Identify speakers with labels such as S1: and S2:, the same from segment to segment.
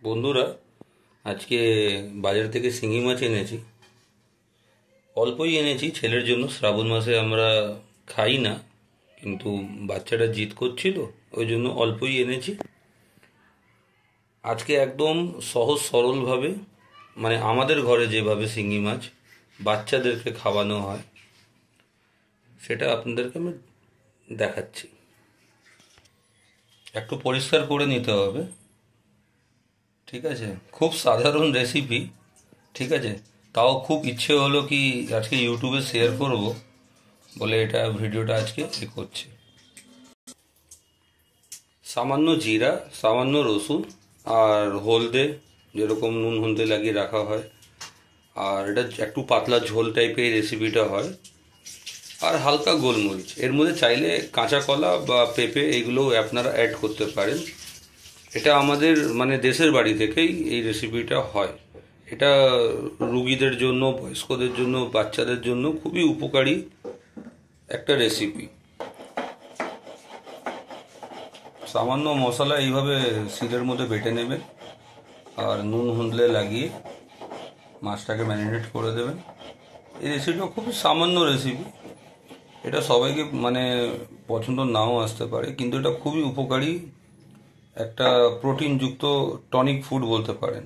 S1: বন্ধুরা, আজকে বাজার থেকে শিঙি মাছ এনেছি। অল্পই এনেছি ছেলের জন্য। শ্রাবণ মাসে আমরা খাই না, কিন্তু বাচ্চাটা জিদ করছিল, ওই জন্য অল্পই এনেছি। আজকে একদম সহজ সরলভাবে, মানে আমাদের ঘরে যেভাবে শিঙি মাছ বাচ্চাদেরকে খাওয়ানো হয় সেটা আপনাদেরকে আমি দেখাচ্ছি। একটু পরিষ্কার করে নিতে হবে, ঠিক আছে? খুব সাধারণ রেসিপি, ঠিক আছে? তাও খুব ইচ্ছে হলো কি আজকে ইউটিউবে শেয়ার করব বলে এটা ভিডিওটা আজকে করছি। সামান্য জিরা, সামান্য রসুন আর হলদে, যেরকম নুন হলদে লাগিয়ে রাখা হয়। আর এটা একটু পাতলা ঝোল টাইপের রেসিপিটা হয়। আর হালকা গোলমরিচ, এর মধ্যে চাইলে কাঁচা কলা বা পেঁপে এগুলো আপনারা অ্যাড করতে পারেন। এটা আমাদের মানে দেশের বাড়ি থেকেই এই রেসিপিটা হয়। এটা রুগীদের জন্য, বয়স্কদের জন্য, বাচ্চাদের জন্য খুবই উপকারী একটা রেসিপি। সামান্য মশলা এইভাবে শিলের মধ্যে বেটে নেবেন আর নুন হলদে লাগিয়ে মাছটাকে ম্যারিনেট করে দেবেন। এই রেসিপিটা খুবই সামান্য রেসিপি। এটা সবাইকে মানে পছন্দ নাও আসতে পারে, কিন্তু এটা খুবই উপকারী একটা প্রোটিনযুক্ত টনিক ফুড বলতে পারেন।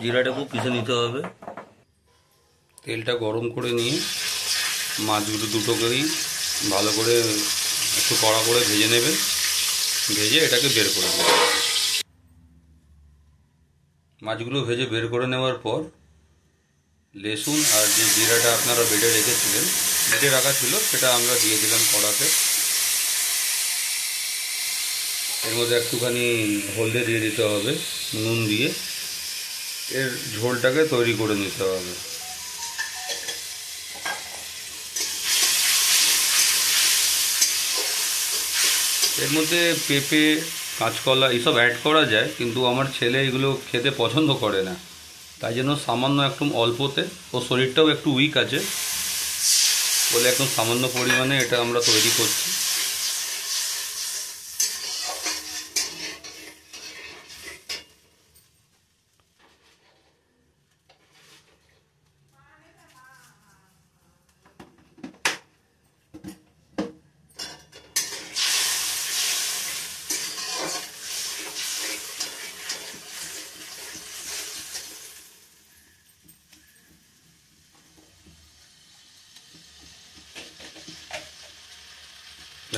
S1: জিরাটাকে পিষে নিতে হবে। তেলটা গরম করে নিয়ে মাছগুলো দুটোকেই ভালো করে একটু কড়া করে ভেজে নেবেন। ভেজে এটাকে বের করে নেবেন। মাছগুলো ভেজে বের করে নেওয়ার পর লেসুন আর যে জিরাটা আপনারা বেটে রেখেছিলেন, বেটে রাখা ছিল, সেটা আমরা দিয়ে দিলাম কড়াতে। এর মধ্যে একটুখানি হলদে দিয়ে দিতে হবে, নুন দিয়ে এর ঝোলটাকে তৈরি করে নিতে হবে। এর মধ্যে পেঁপে, কাঁচকলা এইসব অ্যাড করা যায়, কিন্তু আমার ছেলে এগুলো খেতে পছন্দ করে না, তাই জন্য সামান্য একদম অল্পতে, ও শরীরটাও একটু উইক আছে বলে একদম সামান্য পরিমাণে এটা আমরা তৈরি করছি।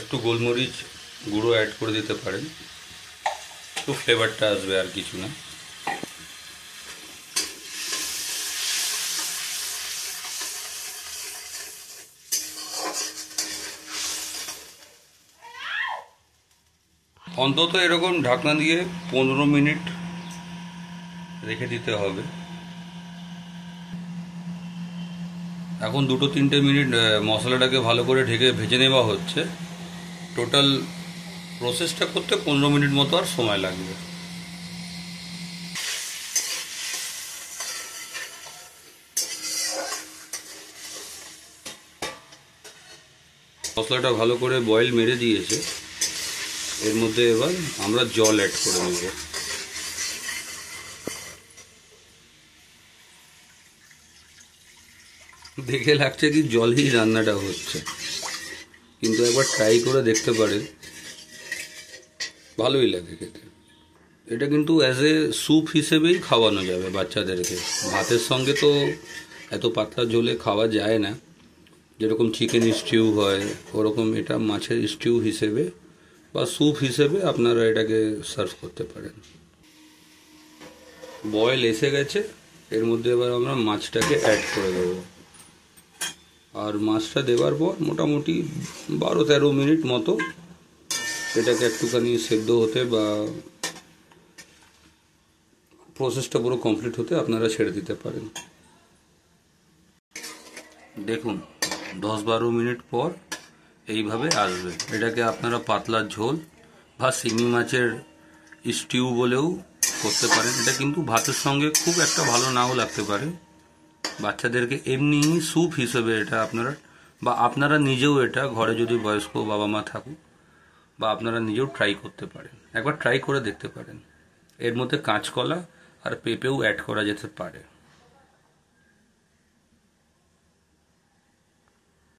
S1: একটু গোলমরিচ গুঁড়ো অ্যাড করে দিতে পারেন, একটু ফ্লেভারটা আসবে, আর কিছু না। অন্তত এরকম ঢাকনা দিয়ে 15 মিনিট রেখে দিতে হবে। এখন 2-3 মিনিট মশলাটাকে ভালো করে ঢেকে ভেজে নেওয়া হচ্ছে। টোটাল প্রসেসটা করতে 15 মিনিট মতো আর সময় লাগবে। মশলাটা ভালো করে বয়েল মেরে দিয়েছে। এর মধ্যে এবার আমরা জল অ্যাড করে নেব। দেখে লাগছে কি জলেই রান্নাটা হচ্ছে, কিন্তু একবার ট্রাই করে দেখতে পারেন, ভালোই লাগে খেতে। এটা কিন্তু অ্যাজ এ স্যুপ হিসেবেই খাওয়ানো যাবে বাচ্চাদেরকে। ভাতের সঙ্গে তো এত পাতলা ঝোলে খাওয়া যায় না, যেরকম চিকেন স্টিউ হয় ওরকম এটা মাছের স্টিউ হিসেবে বা স্যুপ হিসেবে আপনারা এটাকে সার্ভ করতে পারেন। বয়েল এসে গেছে, এর মধ্যে এবার আমরা মাছটাকে অ্যাড করে দেবো। আর মাছটা দেওয়ার পর মোটামুটি 12-13 মিনিট মতো এটাকে একটুখানি সেদ্ধ হতে বা প্রসেসটা পুরো কমপ্লিট হতে আপনারা ছেড়ে দিতে পারেন। দেখুন 10-12 মিনিট পর এইভাবে আসবে। এটাকে আপনারা পাতলা ঝোল বা শিঙি মাছের স্টিউ বলেও করতে পারেন। এটা কিন্তু ভাতের সঙ্গে খুব একটা ভালো নাও লাগতে পারে। বাচ্চাদেরকে এমনি স্যুপ হিসেবে এটা আপনারা বা আপনারা নিজেও এটা ঘরে যদি বয়স্ক বাবা মা থাকুক বা আপনারা নিজেও ট্রাই করতে পারেন, একবার ট্রাই করে দেখতে পারেন। এর মধ্যে কাঁচকলা আর পেঁপেও অ্যাড করা যেতে পারে।